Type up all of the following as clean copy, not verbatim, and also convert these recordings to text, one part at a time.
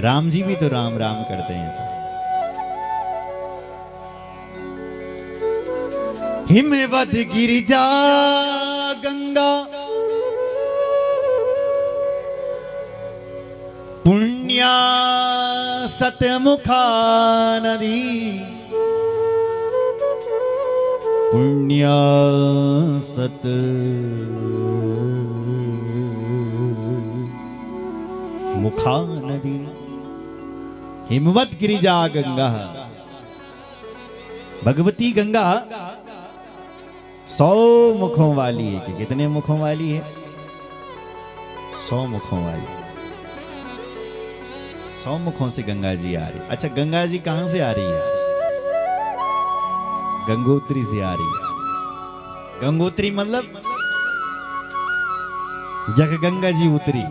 राम जी भी तो राम राम करते हैं सब। हिमवद गिरिजा गंगा पुण्या सतमुखा नदी पुण्या सत मुखा नदी। हिमवत गिरिजा गंगा भगवती गंगा 100 मुखों वाली है कि कितने मुखों वाली है? 100 मुखों वाली। 100 मुखों से गंगा जी आ रही। अच्छा, गंगा जी कहां से आ रही है? गंगोत्री से आ रही है। गंगोत्री मतलब जग गंगा जी उतरी।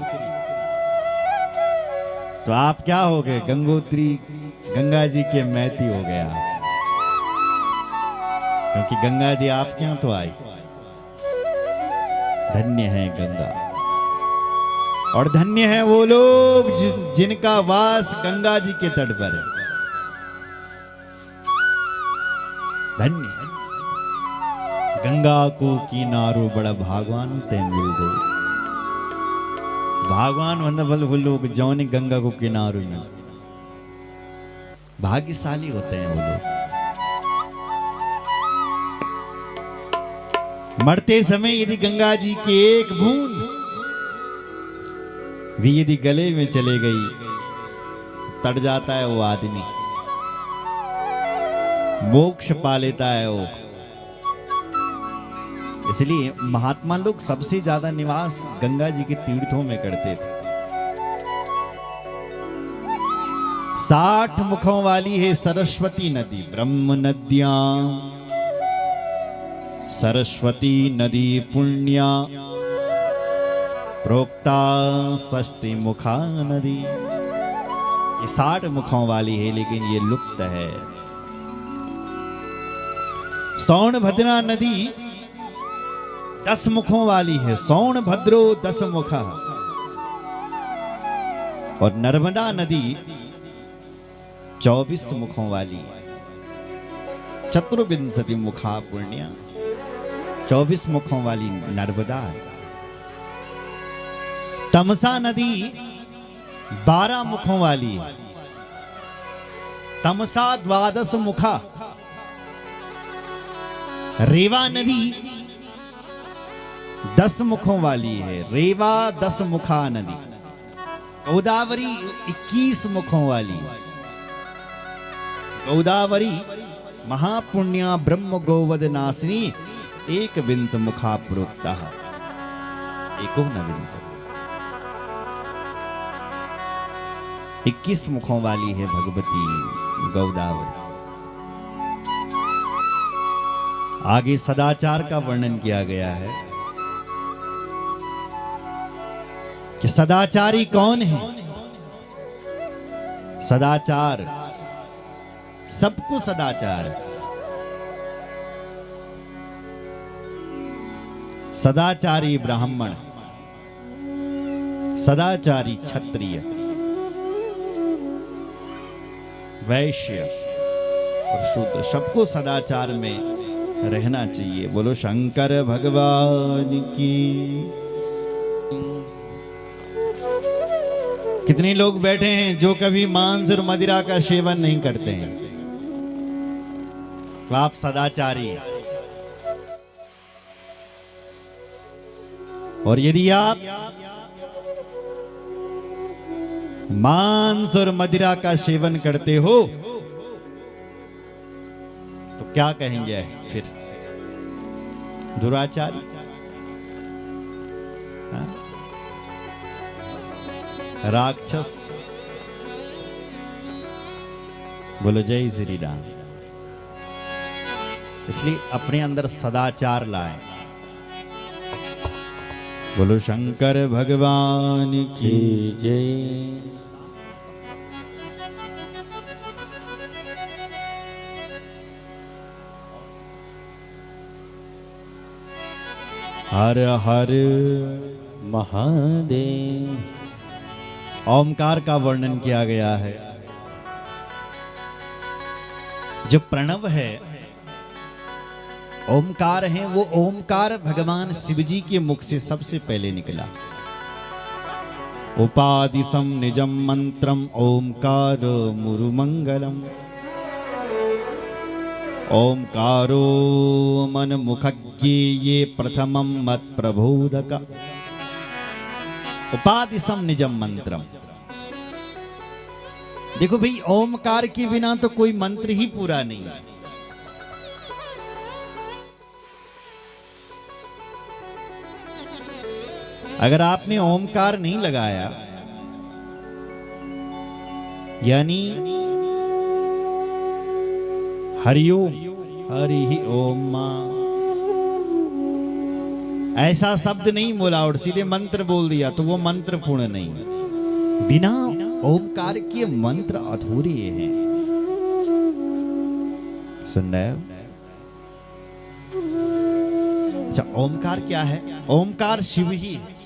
तो आप क्या हो गए? गंगोत्री गंगा जी के मैती हो गए आप, क्योंकि गंगा जी आपके यहां तो आई। धन्य है गंगा, और धन्य है वो लोग जिनका वास गंगा जी के तट पर है। धन्य गंगा को किनारो बड़ा भागवान ते मिल दो। भगवान मतलब वो लोग जौन गंगा को किनारों में भाग्यशाली होते हैं वो लोग। मरते समय यदि गंगा जी की एक बूंद भी यदि गले में चले गई तो तड़ जाता है वो आदमी, मोक्ष पा लेता है वो। इसलिए महात्मा लोग सबसे ज्यादा निवास गंगा जी के तीर्थों में करते थे। 60 मुखों वाली है सरस्वती नदी। ब्रह्म नद्यां सरस्वती नदी पुण्या प्रोक्ता 60 मुखा नदी। ये 60 मुखों वाली है, लेकिन ये लुप्त है। सोनभद्रा नदी 10 मुखों वाली है। सोन भद्रो 10 मुखा। और नर्मदा नदी 24 मुखों वाली। चतुर्विंशति मुखा पुण्य। 24 मुखों वाली नर्मदा। तमसा नदी 12 मुखों वाली है। तमसा 12 मुखा। रेवा नदी 10 मुखों वाली है। रेवा 10 मुखा नदी। गोदावरी 21 मुखों वाली। गोदावरी महापुण्या ब्रह्म गोवद नासिनी 21 मुखा प्रोक्ता। 21 21 मुखों वाली है भगवती गोदावरी। आगे सदाचार का वर्णन किया गया है कि सदाचारी कौन है। सदाचार सबको सदाचार है। सदाचारी ब्राह्मण, सदाचारी क्षत्रिय, वैश्य और शूद्र, सबको सदाचार में रहना चाहिए। बोलो शंकर भगवान की। कितने लोग बैठे हैं जो कभी मांस और मदिरा का सेवन नहीं करते हैं? तो आप सदाचारी हैं। और यदि आप मांस और मदिरा का सेवन करते हो तो क्या कहेंगे फिर? दुराचारी। राक्षस। बोलो जय श्री राम। इसलिए अपने अंदर सदाचार लाएं। बोलो शंकर भगवान की जय। हर हर महादेव। ओमकार का वर्णन किया गया है। जो प्रणव है, ओमकार है, वो ओमकार भगवान शिव जी के मुख से सबसे पहले निकला। उपादिशम निजम मंत्रम ओमकार मुरुमंगलम। ओमकारो मन मुखज्ञे ये प्रथमम मत प्रबोधक। उपादिशम निजम मंत्रम। देखो भाई, ओमकार के बिना तो कोई मंत्र ही पूरा नहीं है। अगर आपने ओमकार नहीं लगाया, यानी हरिओम, हरि ओम, ऐसा शब्द नहीं बोला और सीधे मंत्र बोल दिया तो वो मंत्र पूर्ण नहीं। बिना ओमकार के मंत्र अधूरे हैं। सुन रहे हो? अच्छा, ओमकार क्या है? ओमकार शिव ही है।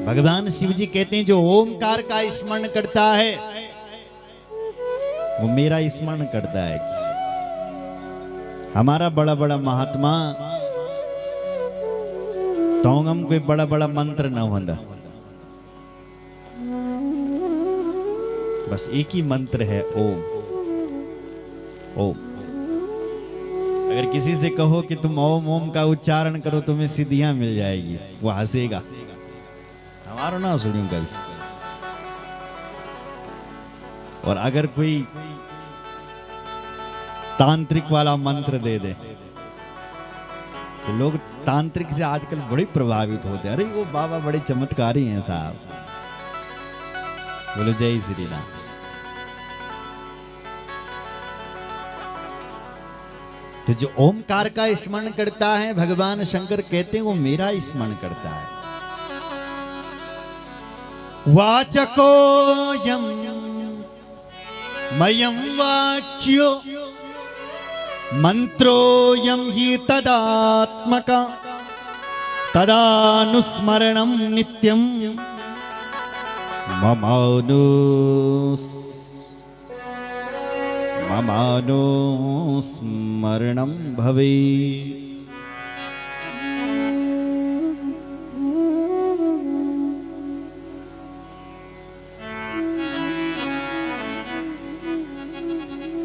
भगवान शिव जी कहते हैं जो ओमकार का स्मरण करता है वो मेरा स्मरण करता है। हमारा बड़ा बड़ा महात्मा तोंगम कोई बड़ा बड़ा मंत्र न होता, बस एक ही मंत्र है, ओम। ओम। अगर किसी से कहो कि तुम ओम ओम का उच्चारण करो तुम्हें सिद्धियां मिल जाएगी, वो हंसेगा। हमारा ना सुनियो कल। और अगर कोई तांत्रिक वाला मंत्र दे दे तो लोग तांत्रिक से आजकल बड़े प्रभावित होते हैं। अरे वो बाबा बड़े चमत्कारी हैं साहब। बोलो जय श्री राम। तो जो ओमकार का स्मरण करता है, भगवान शंकर कहते हैं वो मेरा स्मरण करता है। वाचकोऽयं मयं वाच्यो मंत्रोऽयं हि तदात्मक तदानुस्मरणं नित्यं ममानुस्मरणं भवेत्।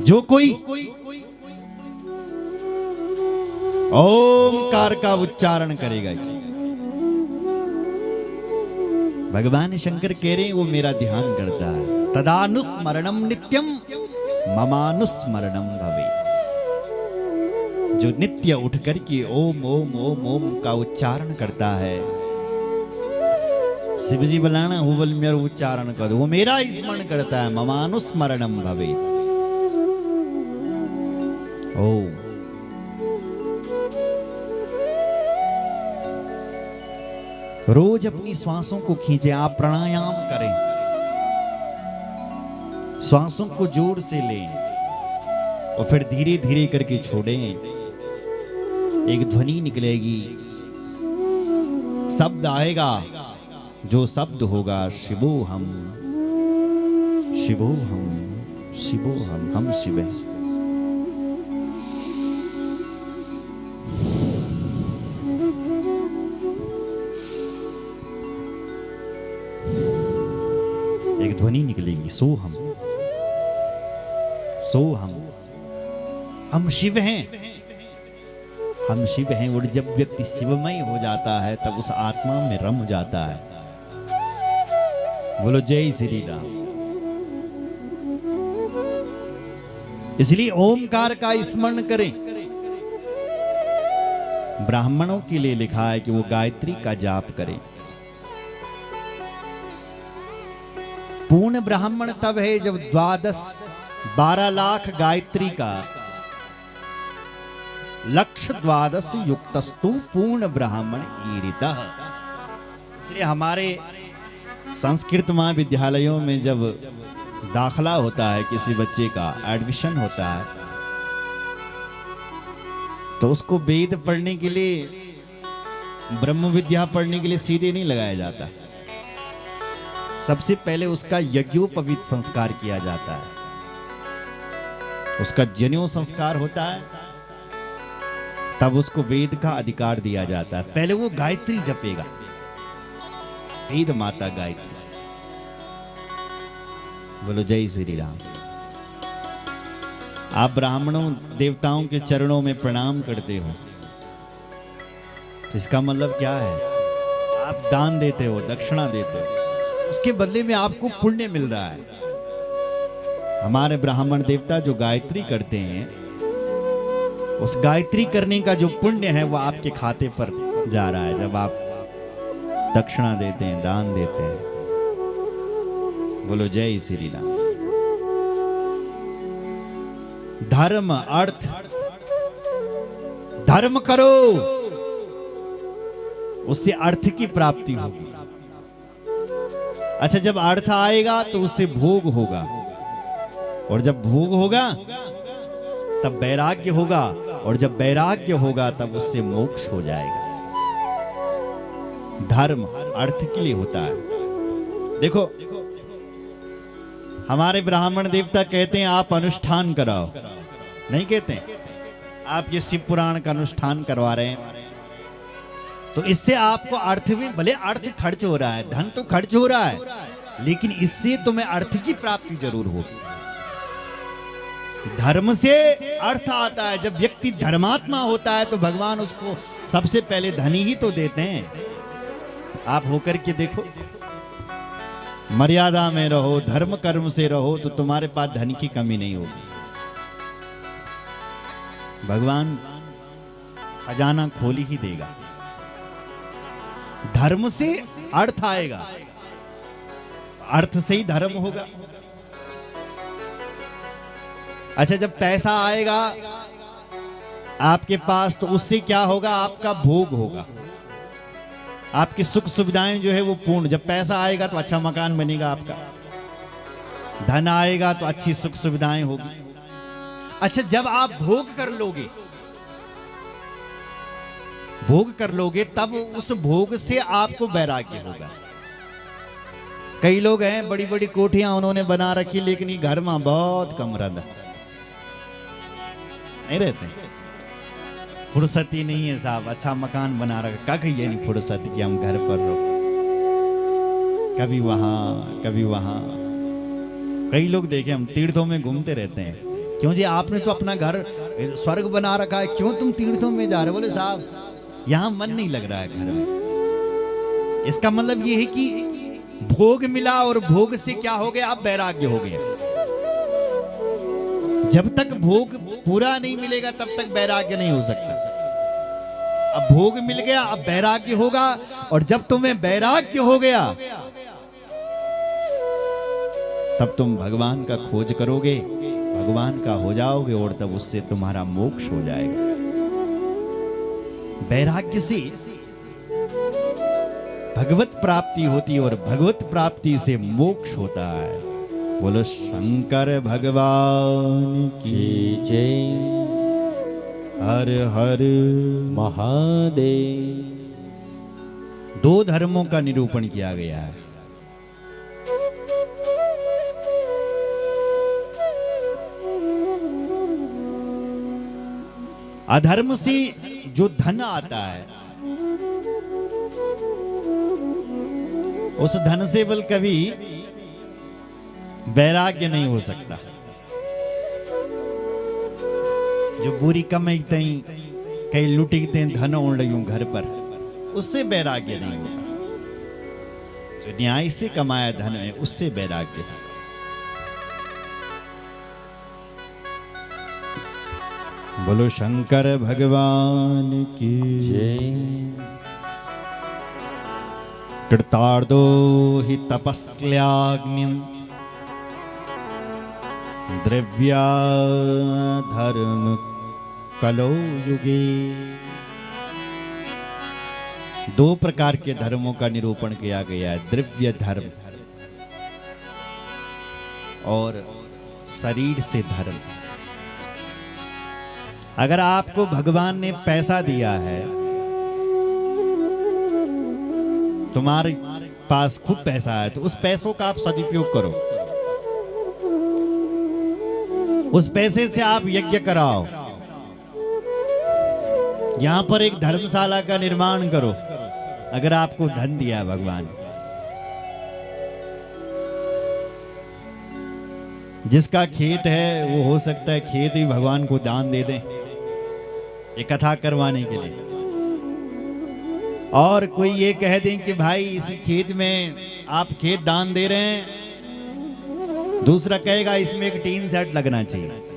जो कोई ओमकार का उच्चारण करेगा, भगवान शंकर कह रहे हैं वो मेरा ध्यान करता है। तदानुस्मरणम नित्यम ममानुस्मरणम भवे। जो नित्य उठ करके ओम ओम ओम ओम का उच्चारण करता है, शिव जी बुलाना वो बोल मेरा उच्चारण कर, वो मेरा स्मरण करता है। ममानुस्मरणम भवे। ओम। रोज अपनी श्वासों को खींचे। आप प्राणायाम करें, श्वासों को जोर से लें और फिर धीरे धीरे करके छोड़ें। एक ध्वनि निकलेगी, शब्द आएगा। जो शब्द होगा शिवोहम, शिवोहम, शिवोहम, हम शिव हैं। एक ध्वनि निकलेगी, सोहम, सोहम, हम शिव हैं, हम शिव हैं। और जब व्यक्ति शिवमय हो जाता है तब उस आत्मा में रम जाता है। बोलो जय श्री राम। इसलिए ओमकार का स्मरण करें। ब्राह्मणों के लिए लिखा है कि वो गायत्री का जाप करें। पूर्ण ब्राह्मण तब है जब 12 लाख गायत्री का लक्ष्य 12 युक्तस्तु पूर्ण ब्राह्मण ईरितः। इसलिए हमारे संस्कृत महाविद्यालयों में जब दाखला होता है, किसी बच्चे का एडमिशन होता है, तो उसको वेद पढ़ने के लिए, ब्रह्म विद्या पढ़ने के लिए सीधे नहीं लगाया जाता। सबसे पहले उसका यज्ञोपवीत संस्कार किया जाता है, उसका जनेऊ संस्कार होता है, तब उसको वेद का अधिकार दिया जाता है। पहले वो गायत्री जपेगा, वेद माता गायत्री। बोलो जय श्री राम। आप ब्राह्मणों देवताओं के चरणों में प्रणाम करते हो, इसका मतलब क्या है? आप दान देते हो, दक्षिणा देते हो, उसके बदले में आपको पुण्य मिल रहा है। हमारे ब्राह्मण देवता जो गायत्री करते हैं, उस गायत्री करने का जो पुण्य है वो आपके खाते पर जा रहा है जब आप दक्षिणा देते हैं, दान देते हैं। बोलो जय श्री राम। धर्म अर्थ, धर्म करो, उससे अर्थ की प्राप्ति होगी। अच्छा, जब अर्थ आएगा तो उससे भोग होगा, और जब भोग होगा तब वैराग्य होगा, और जब वैराग्य होगा तब उससे मोक्ष हो जाएगा। धर्म अर्थ के लिए होता है। देखो, हमारे ब्राह्मण देवता कहते हैं आप अनुष्ठान कराओ, नहीं कहते आप ये शिव पुराण का अनुष्ठान करवा रहे हैं, तो इससे आपको अर्थ भी, भले अर्थ खर्च हो रहा है, धन तो खर्च हो रहा है, लेकिन इससे तुम्हें अर्थ की प्राप्ति जरूर होगी। धर्म से अर्थ आता है। जब व्यक्ति धर्मात्मा होता है तो भगवान उसको सबसे पहले धन ही तो देते हैं। आप होकर के देखो, मर्यादा में रहो, धर्म कर्म से रहो, तो तुम्हारे पास धन की कमी नहीं होगी। भगवान खजाना खोल ही देगा। धर्म से अर्थ आएगा, अर्थ से ही धर्म होगा। अच्छा, जब पैसा आएगा आपके पास तो उससे क्या होगा? आपका भोग होगा, आपकी सुख सुविधाएं जो है वो पूर्ण। जब पैसा आएगा तो अच्छा मकान बनेगा आपका, धन आएगा तो अच्छी सुख सुविधाएं होगी। अच्छा, जब आप भोग कर लोगे, भोग कर लोगे, तब उस भोग से आपको वैराग्य होगा। कई लोग हैं बड़ी बड़ी कोठियां उन्होंने बना रखी, लेकिन ये घर में बहुत कम रहता, नहीं रहते, फुर्सत ही नहीं है साहब। अच्छा मकान बना रखा, क्या कहिए नहीं फुर्सत कि हम घर पर रहो, कभी वहां कभी वहां। कई लोग देखे हम तीर्थों में घूमते रहते हैं, क्यों जी आपने तो अपना घर स्वर्ग बना रखा है, क्यों तुम तीर्थों में जा रहे हो? बोले साहब यहां मन नहीं लग रहा है घर में। इसका मतलब ये है कि भोग मिला, और भोग से क्या हो गया? आप वैराग्य हो गए। जब तक भोग पूरा नहीं मिलेगा तब तक वैराग्य नहीं हो सकता। अब भोग मिल गया, अब वैराग्य होगा, और जब तुम्हें वैराग्य हो गया तब तुम भगवान का खोज करोगे, भगवान का हो जाओगे, और तब उससे तुम्हारा मोक्ष हो जाएगा। वैराग्य से भगवत प्राप्ति होती है, और भगवत प्राप्ति से मोक्ष होता है। बोलो शंकर भगवान की जय। हर हर महादेव। दो धर्मों का निरूपण किया गया है। अधर्म से जो धन आता है, उस धन से बल कभी वैराग्य नहीं हो सकता। जो बुरी कमाईते कई लुटीते धन ओढ़ रही हूं घर पर, उससे वैराग्य नहीं होगा। जो न्याय से कमाया धन है उससे वैराग्य है। बोलो शंकर भगवान की जय। कृतार्दो हि तपस्याग्निं द्रव्या धर्म कलो युगे। दो प्रकार के धर्मों का निरूपण किया गया है, द्रव्य धर्म और शरीर से धर्म। अगर आपको भगवान ने पैसा दिया है, पास खूब पैसा है तो उस पैसों का आप सदुपयोग करो, उस पैसे से आप यज्ञ कराओ, यहां पर एक धर्मशाला का निर्माण करो। अगर आपको धन दिया भगवान, जिसका खेत है वो हो सकता है खेत भी भगवान को दान दे दें ये कथा करवाने के लिए, और कोई ये कह दें कि भाई इस खेत में आप खेत दान दे रहे हैं, दूसरा कहेगा इसमें एक टीन सेट लगना चाहिए।